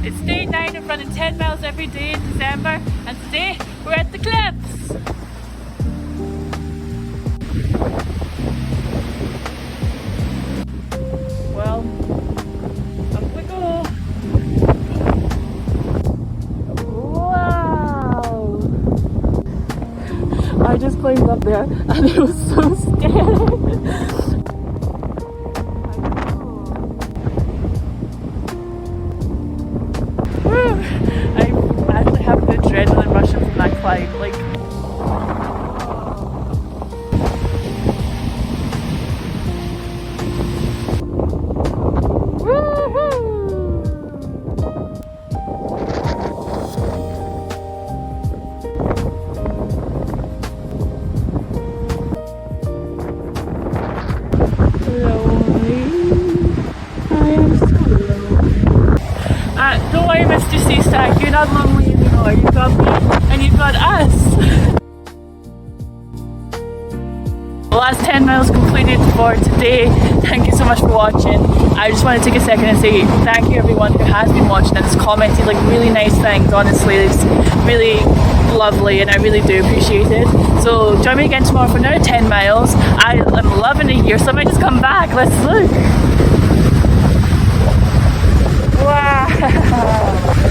It's day 9 of running 10 miles every day in December, and today we're at the cliffs. Well, up we go. Wow! I just climbed up there and it was so scary. I'm actually having an adrenaline rush from that climb. Like, don't worry, Mr. Seastack, you're not lonely anymore. You've got me and you've got us. The last 10 miles completed for today. Thank you so much for watching. I just want to take a second and say thank you everyone who has been watching and has commented like really nice things. Honestly, it's really lovely and I really do appreciate it. So join me again tomorrow for another 10 miles. I am loving it here, so I might just come back. Let's look. Wow!